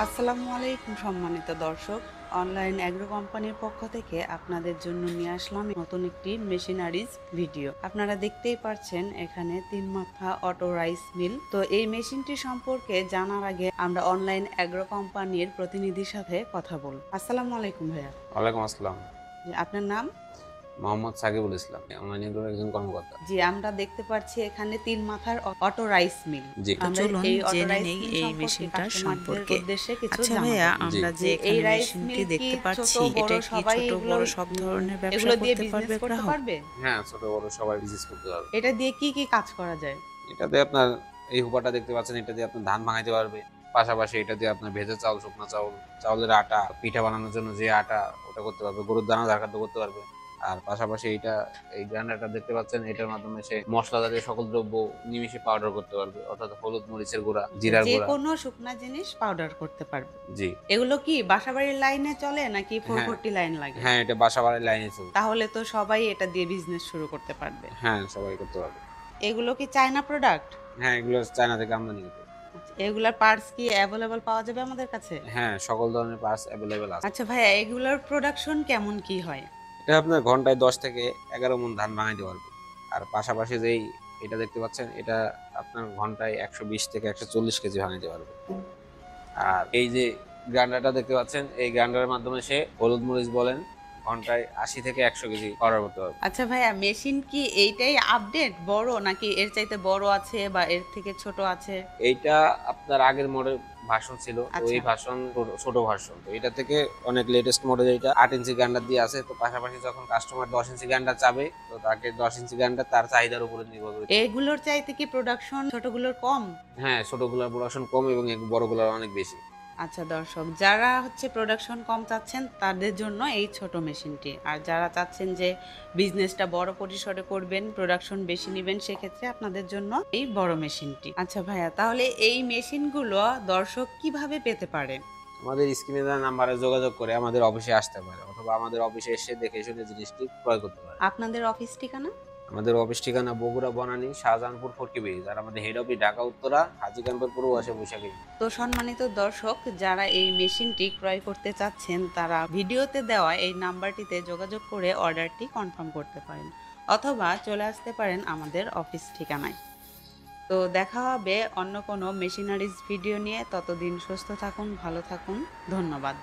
আসসালামু আলাইকুম সম্মানিত দর্শক। অনলাইন অ্যাগ্রো কোম্পানির পক্ষ থেকে আপনাদের জন্য নিয়ে আসলাম নতুন একটি মেশিনারিজ ভিডিও। আপনারা দেখতেই পাচ্ছেন এখানে 3 মাথা অটো রাইস মিল। তো এই মেশিনটি সম্পর্কে জানার আগে আমরা অনলাইন অ্যাগ্রো কোম্পানির প্রতিনিধির সাথে কথা বলব। আসসালামু আলাইকুম ভাইয়া। ওয়ালাইকুম আসসালাম। জি, আপনার নাম? মোহাম্মদ সাকিবুল ইসলাম, অনলাইন এগ্রোর একজন কর্মকর্তা। জি, আমরা দেখতে পাচ্ছি এখানে 3 মাথার অটো রাইস মিল। জি। তো আমরা চলুন এই অটো জেনে রাইস নেই মিল এই সম্পর্কে মেশিনটার কাস্টমারদের সম্পর্কে। উদ্দেশ্যে কিছু আচ্ছা জানাবো। ভাইয়া, আমরা যে যে এই এখানে রাইস মেশিনটি মিল কি দেখতে ছোট পাচ্ছি, বড় এটা কি সবাই ছোট এগুলো বড় সব ধরনের ব্যবসা এগুলো দিয়ে করতে বিজনেস পারবে করতে গ্রাহক? পারবে? হ্যাঁ, ছোট বড় সবাই বিজনেস করতে পারবে। এটা দিয়ে কি কি কাজ করা যায়? এটাতে আপনার এই হুপারটা দেখতে পাচ্ছেন, এটা দিয়ে আপনার ধান ভাঙাইতে পারবে। পাশাপাশি এটা দিয়ে আপনার ভেজা চাউল, শুকনা চাউল, চাউলের আটা, পিঠা বানানোর জন্য যে আটা ওটা করতে পারবে, গরুর দানাদার খাদ্য করতে পারবে। আর পাশাপাশি এই গ্রাইন্ডারটা দেখতে পাচ্ছেন, এটার মাধ্যমে সে মশলা জাতীয় সকল দ্রব্য নিমিশে পাউডার করতে পারবে, অর্থাৎ হলুদ মরিচের গুঁড়া, জিরার যে গুঁড়া। কোনো শুকনা জিনিস পাউডার করতে পারবে। জি। এগুলো কি বাসাবাড়ির লাইনে চলে নাকি হ্যাঁ 440 লাইন লাগে? হ্যাঁ, এটা বাসা বাড়ির লাইনে চলবে। তাহলে তো সবাই এটা দিয়ে বিজনেস শুরু করতে পারবে। হ্যাঁ, সবাই করতে পারবে। এগুলো কি চায়না প্রোডাক্ট? হ্যাঁ, এগুলো চায়না থেকে আমদানি করতে হবে। এগুলার পার্টস কি অ্যাভেলেবল পাওয়া যাবে আমাদের কাছে? হ্যাঁ, সকল ধরনের পার্টস অ্যাভেলেবেল আছে। আচ্ছা ভাইয়া, এগুলার প্রোডাকশন কেমন কি হয়? এটা আপনার ঘন্টায় 10 থেকে 11 মণ ধান ভাঙাইতে পারবে। আর পাশাপাশি এটা দেখতে পাচ্ছেন, এটা আপনার ঘন্টায় 120 থেকে 140 কেজি ভাঙাইতে পারবে। আর এই যে গ্রাইন্ডারটা দেখতে পাচ্ছেন, এই গ্রাইন্ডারের মাধ্যমে সে হলুদ মরিচ বলেন ঘন্টায় 80 থেকে 100 কেজি পাউডার করতে পারবে। আচ্ছা ভাইয়া, মেশিন কি এইটাই আপডেট বড় নাকি এর চাইতে বড় আছে বা এর থেকে ছোট আছে? এইটা আপনার আগের মডেল ভার্সন ছিল, তো আচ্ছা। এই ভার্সন ছোট ভার্সন, তো এটা থেকে অনেক লেটেস্ট মডেল। এটা 8 ইঞ্চি গ্রাইন্ডার দিয়ে আছে। তো পাশাপাশি যখন কাস্টমার 10 ইঞ্চি গ্রাইন্ডার চাবে, তো তাকে 10 ইঞ্চি গ্রাইন্ডার তার চাহিদার উপরে নির্ভর করে। এগুলোর চাইতে কি প্রোডাকশন ছোটগুলোর কম? হ্যাঁ, ছোটগুলোর প্রোডাকশন কম এবং বড়গুলোর অনেক বেশি। আচ্ছা দর্শক, যারা প্রোডাকশন কম চাচ্ছেন তাদের জন্য এই ছোট মেশিনটি, আর যারা চাচ্ছেন যে বিজনেসটা বড় পরিসরে করবেন, প্রোডাকশন বেশি নেবেন, সেক্ষেত্রে আপনাদের জন্য এই বড় মেশিনটি। আচ্ছা ভাইয়া, তাহলে এই মেশিনগুলো দর্শক কিভাবে পেতে পারে? আমাদের স্ক্রিনে দেওয়া নাম্বারে যোগাযোগ করে আমাদের অফিসে আসতে পারে, অথবা আমাদের অফিসে এসে দেখে শুনে জিনিসটি ক্রয় করতে পারে। আপনাদের অফিস ঠিকানা? আমাদের অফিস ঠিকানা বগুড়া বনানী শাহজাহানপুর ফরকি ব্রিজ, আর আমাদের হেড অফিস ঢাকা উত্তরা হাজী ক্যাম্পের পূর্ব পাশে বৈশাখী। তো সম্মানিত দর্শক, যারা এই মেশিনটি ক্রয় করতে চাচ্ছেন তারা ভিডিওতে দেওয়া এই নাম্বারটিতে যোগাযোগ করে অর্ডারটি কনফার্ম করতে পারেন, অথবা চলে আসতে পারেন আমাদের অফিস ঠিকানায়। তো দেখা হবে অন্য কোনো মেশিনারিজ ভিডিও নিয়ে। ততদিন সুস্থ থাকুন, ভালো থাকুন, ধন্যবাদ।